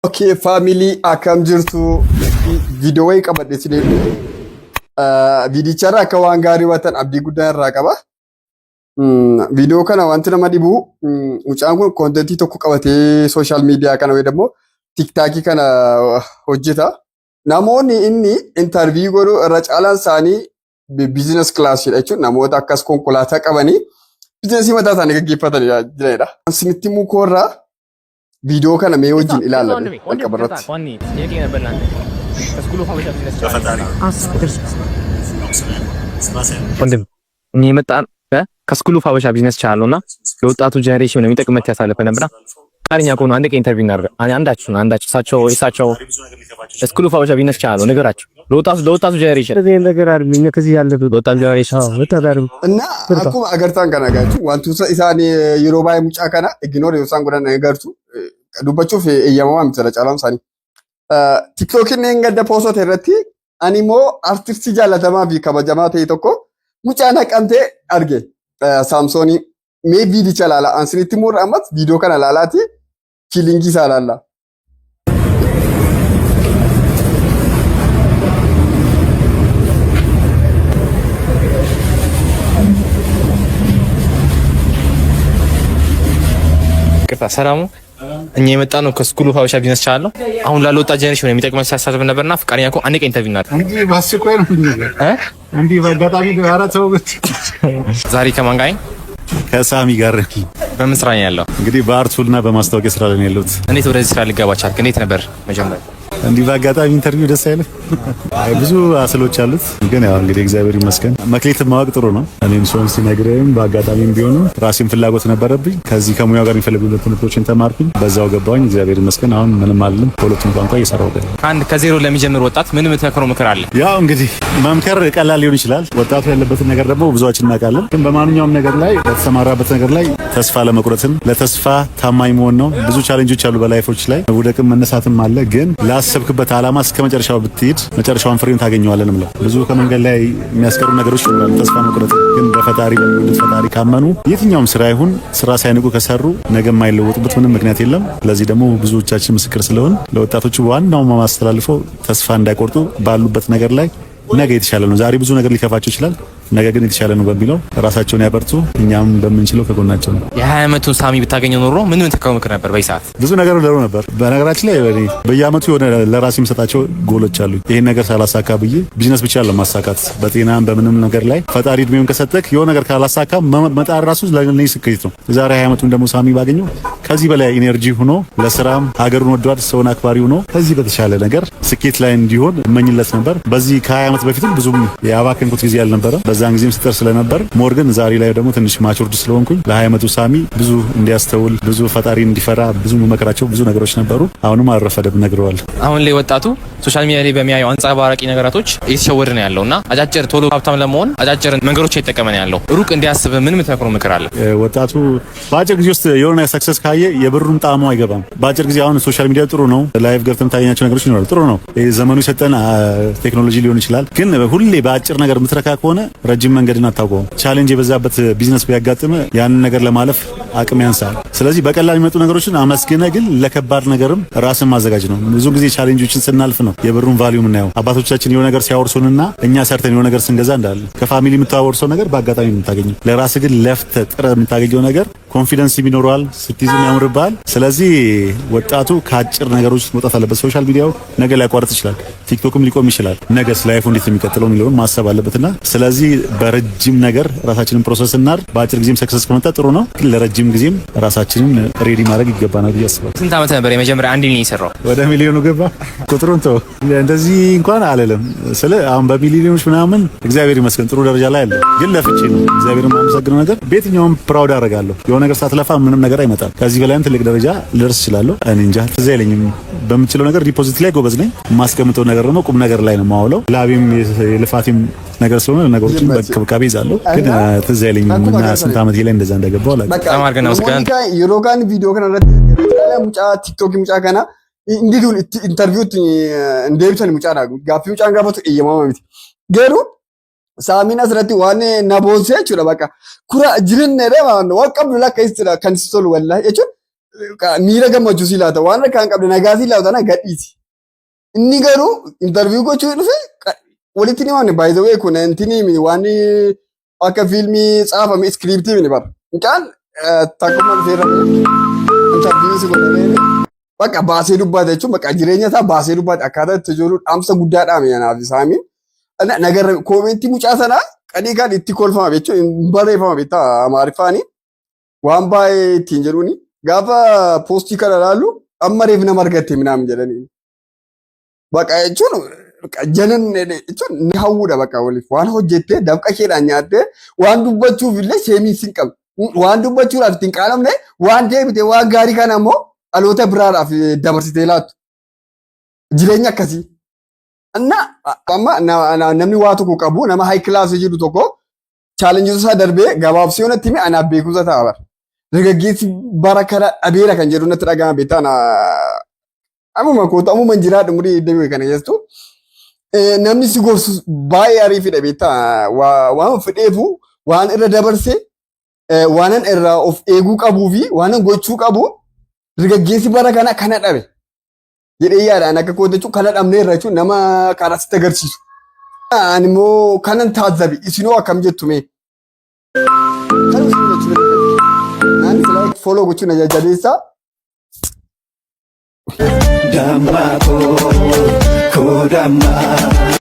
Okay, family akkam jirtu viidiyoo wayii qabadhe isin viidiyicharra akka waan gaarii watan abdii guddaa irraa qaba. Viidiyoo kana wanti nama dhibu mucaan kun kontentii tokko qabatee sooshaal miidiyaa kana fayyadamoo tiktaakii kana hojjeta. Namoonni inni intarviyuu godhu irra caalaan isaanii biizines kilaasiidha jechuun namoota akkas konkolaataa qabanii biizinesii mataa isaanii gaggeeffatanii jiranidha. Isinitti mukoorraa ቪዲዮ ከነ ሜዎጅን ኢላላ ወቀበረት ወንድም የሚመጣ ከስኩሉ ፋበሻ ቢዝነስ ቻለውና ለወጣቱ ጄኔሬሽን የሚጠቅመት ያሳለፈ ነብራ ታሪኛ ኮኑ አንድ ቀን ኢንተርቪው እናደርግ አንዳችሁ እሳቸው ስኩሉ ፋበሻ ቢዝነስ ቻለው ነገራችሁ ለወጣቱ ጄኔሬሽን እዚህ ነገር አይደለም ከዚህ ያለ ለወጣቱ ጄኔሬሽን ወጣዳሩ እና አኩማ አገርታን ከናጋችሁ ዋንቱ ኢሳኒ ዩሮባይ ሙጫ ከና ኢግኖር የውሳን ጎዳና ነገርቱ ዱበቹፍ እየማማ ምትረ ጫላም ሳኒ ቲክቶክ እንገደ ፖስት ተረቲ አኒሞ አርቲስት ጃለተማ ቢ ከበጀማ ተይቶኮ ሙጫና ቀንቴ አርጌ ሳምሶኒ ሜ ቪዲ ቻላላ አንስሪቲ ሙር አመት ቪዲዮ ከና ላላቲ ኪሊንጊ ሳላላ ሰላሙ እኛ የመጣ ነው ከስኩሉ ፋበሻ ቢዝነስ ቻለው አሁን ላለው ወጣት ጄኔሬሽን የሚጠቅመን ሲያሳስብ ነበርና ፍቃደኛ እኮ አንድ ቀን ኢንተርቪው እናደርግ እንዴ ባስቆይ ነው እንዴ በአጋጣሚ አራት ሰው ዛሬ ከማን ጋር ከሳሚ ጋር በምን ስራ ነው ያለው? እንግዲህ በአርቱልና በማስታወቂያ ስራ ላይ ነው ያለሁት። እንዴት ወደዚህ ስራ ልገባ ቻልክ? እንዴት ነበር መጀመሪያ? እንዲህ በአጋጣሚ ኢንተርቪው ደስ አይልም። ብዙ አስሎች አሉት፣ ግን ያው እንግዲህ እግዚአብሔር ይመስገን መክሊትን ማወቅ ጥሩ ነው። እኔም ሰውን ሲነግረኝ በአጋጣሚም ቢሆን ራሴን ፍላጎት ነበረብኝ። ከዚህ ከሙያው ጋር የሚፈልጉ ትምህርቶችን ተማርኩኝ፣ በዛው ገባሁኝ። እግዚአብሔር ይመስገን አሁን ምንም አይደለም፣ ሁለቱም ቋንቋ እየሰራሁ ነው። ከአንድ ከዜሮ ለሚጀምር ወጣት ምን የምትመክረው ምክር አለ? ያው እንግዲህ መምከር ቀላል ሊሆን ይችላል። ወጣቱ ያለበትን ነገር ደግሞ ብዙዎችን እናውቃለን። ግን በማንኛውም ነገር ላይ በተሰማራበት ነገር ላይ ተስፋ ለመቁረጥን ለተስፋ ታማኝ መሆን ነው። ብዙ ቻሌንጆች አሉ በላይፎች ላይ ውደቅም መነሳትም አለ። ግን ላሰብክበት ዓላማ እስከ መጨረሻው ብትሄድ መጨረሻውን ፍሬውን ታገኘዋለህ ነው። ብዙ ከመንገድ ላይ የሚያስቀሩ ነገሮች ይኖራሉ፣ ተስፋ መቁረጥ። ግን በፈጣሪ ፈጣሪ ካመኑ የትኛውም ስራ ይሁን ስራ ሳይንቁ ከሰሩ ነገ የማይለወጡበት ምንም ምክንያት የለም። ለዚህ ደግሞ ብዙዎቻችን ምስክር ስለሆን ለወጣቶቹ ዋናው ማስተላልፈው ተስፋ እንዳይቆርጡ ባሉበት ነገር ላይ ነገ የተሻለ ነው። ዛሬ ብዙ ነገር ሊከፋቸው ይችላል፣ ነገ ግን የተሻለ ነው በሚለው ራሳቸውን ያበርቱ። እኛም በምንችለው ከጎናቸው ነው። የ20 ዓመቱን ሳሚ ብታገኘው ኖሮ ምን ተካው ምክር ነበር? በይሳት ብዙ ነገር ለሩ ነበር። በነገራችን ላይ በየአመቱ የሆነ ለራሴ የምሰጣቸው ጎሎች አሉ። ይሄን ነገር ሳላሳካ ብዬ ቢዝነስ ብቻ ለማሳካት በጤናም በምንም ነገር ላይ ፈጣሪ እድሜውን ከሰጠክ የሆነ ነገር ካላሳካ መጣር ራሱ ለኔ ስኬት ነው። ዛሬ 20 ዓመቱን ደግሞ ሳሚ ባገኘው ከዚህ በላይ ኢነርጂ ሆኖ ለስራም ሀገሩን ወዷል ሰውን አክባሪ ሆኖ ከዚህ በተሻለ ነገር ስኬት ላይ እንዲሆን እመኝለት ነበር። በዚህ ከ20 ዓመት በፊትም ብዙም ያባከንኩት ጊዜ አልነበረ። በዛን ጊዜም ስጠር ስለነበር ሞር ግን ዛሬ ላይ ደግሞ ትንሽ ማቹርድ ስለሆንኩኝ ለ20 ዓመቱ ሳሚ ብዙ እንዲያስተውል ብዙ ፈጣሪ እንዲፈራ ብዙ መከራቸው ብዙ ነገሮች ነበሩ። አሁንም አልረፈደም ነግረዋል። አሁን ላይ ወጣቱ ሶሻል ሚዲያ ላይ በሚያዩ አንጸባራቂ ነገራቶች እየተሸወደ ነው ያለውና አጫጭር ቶሎ ሀብታም ለመሆን አጫጭር መንገዶች እየተጠቀመ ነው ያለው። ሩቅ እንዲያስብ ምን የምትመክረው ምክር አለ? ወጣቱ በአጭር ጊዜ ውስጥ የሆነ ሰክሰስ ካየ የብሩን ጣዕሙ አይገባም። በአጭር ጊዜ አሁን ሶሻል ሚዲያ ጥሩ ነው፣ ላይቭ ገብተም ታገኛቸው ነገሮች ይኖራሉ፣ ጥሩ ነው። ዘመኑ የሰጠን ቴክኖሎጂ ሊሆን ይችላል። ግን ሁሌ በአጭር ነገር የምትረካ ከሆነ ረጅም መንገድን አታውቀውም። ቻሌንጅ የበዛበት ቢዝነስ ቢያጋጥም ያንን ነገር ለማለፍ አቅም ያንሳል። ስለዚህ በቀላል የሚመጡ ነገሮችን አመስግነ ግን ለከባድ ነገርም ራስን ማዘጋጅ ነው። ብዙ ጊዜ ቻሌንጆችን ስናልፍ ነው የብሩን ቫልዩ የምናየው። አባቶቻችን የሆነ ነገር ሲያወርሱንና እኛ ሰርተን የሆነ ነገር ስንገዛ እንዳለ ከፋሚሊ የምታወርሰው ነገር በአጋጣሚ የምታገኘው ለራስ ግን ለፍተ ጥረ የምታገኘው ነገር ኮንፊደንስ ይኖረዋል፣ ስትይዝም ያምርብሃል። ስለዚህ ወጣቱ ከአጭር ነገሮች መውጣት አለበት። ሶሻል ሚዲያው ነገ ሊያቋርጥ ይችላል፣ ቲክቶክም ሊቆም ይችላል። ነገስ ላይፉ እንዴት የሚቀጥለው የሚለውን ማሰብ አለበትና ስለዚህ በረጅም ነገር ራሳችንን ፕሮሰስ እናድርግ። በአጭር ጊዜም ሰክሰስ ከመጣ ጥሩ ነው፣ ግን ለረጅም ጊዜም ራሳችንን ሬዲ ማድረግ ይገባናል ብዬ አስባለሁ። ስንት ዓመት ነበር የመጀመሪያ 1 ሚሊዮን የሰራው? ወደ ሚሊዮኑ ገባ። ቁጥሩን ተው እንደዚህ እንኳን አለለም ስለ አሁን በሚሊዮኖች ምናምን እግዚአብሔር ይመስገን ጥሩ ደረጃ ላይ አለ። ግን ለፍቼ ነው እግዚአብሔርን የማመሰግነው ነገር በየትኛውም ፕራውድ አደርጋለሁ። የሆነ ነገር ሳትለፋ ምንም ነገር አይመጣም። ከዚህ በላይም ትልቅ ደረጃ ልደርስ እችላለሁ። እኔ እንጃ ትዝ አይለኝም። በምችለው ነገር ዲፖዚት ላይ ጎበዝ ነኝ። የማስቀምጠው ነገር ደግሞ ቁም ነገር ላይ ነው የማውለው። ላቤም የልፋቴም ነገር ስለሆነ ነገሮችን በክብካቤ ይዛለሁ። ግን ትዝ አይለኝም እና ስንት ዓመት ላይ እንደዛ እንደገባው አላውቅም። በጣም አርገና መስከረም የሮጋን ቪዲዮ ከነ ሙጫ ቲክቶክ ሙጫ ከና እንዲሁ ኢንተርቪው እንደብተን ሙጫ ዳጉ ጋፊ ሙጫ ጋፈቱ እየማማሚት ገሩ ሳሚና ስረቲ ዋኔ ናቦንሴ ቹራ በቃ ኩራ ጅልን ነደ ማን ወቀም ለካ ይስራ ከንስቶል ወላሂ እቹ miira gammachuu si laata waan rakkaan qabde nagaa si laata na gadhiisi. Inni garuu interview gochuu dhufe walitti ni waan by the way kun intini waan akka fiilmii xaafame scriptii ni bara. Mucaan takkuma dhufeera interview si godhanii bakka baasee dubbata jechuun bakka jireenya isaa baasee dubbata akkaataa itti jiru dhaamsa guddaadhaa mi'anaaf isaanii. Nagarra koomentii mucaa sanaa qadii kan itti kolfama jechuun barreeffama beektaa Amaariffaanii waan baay'ee ittiin jedhuuni gaafa poostii kana ilaallu amma reef nama argatte minaamin jedhanii. Bakka jechuun jalan jechuun ni hawwuudha bakka waliif waan hojjettee dafqa isheedhaan nyaattee waan dubbachuuf illee sheemii sin qabu. Waan dubbachuudhaaf ittiin qaalamne waan deebite waan gaarii kana immoo dhaloota biraadhaaf dabarsitee laattu. Jireenya akkasii. Amma namni waa tokko qabu nama high class jiru tokko challenge isaa darbee gabaabsee onatti hime anaaf beekumsa ta'a bara. Dargaggeessi bara kana dhabeera kan jedhu natti dhagahama beektaa ammuma kootu ammuma jiraadhu umurii deebi'e kana jechuun namni si gorsu baay'ee ariifidha beektaa waan fedheefu waan irra dabarsee waanan irraa of eeguu qabuu fi waanan gochuu qabu dargaggeessi bara kana kana dhabe. Jedhee yaadaan akka kootu jechuun kana dhabnee irra jechuun nama karaa sitti agarsiisu. Ani immoo kanan taazzabe isinoo akkam jettu mee? Kan isin jechuudha. Naan like follow gochuun na jajjabeessaa. Damma koo damma.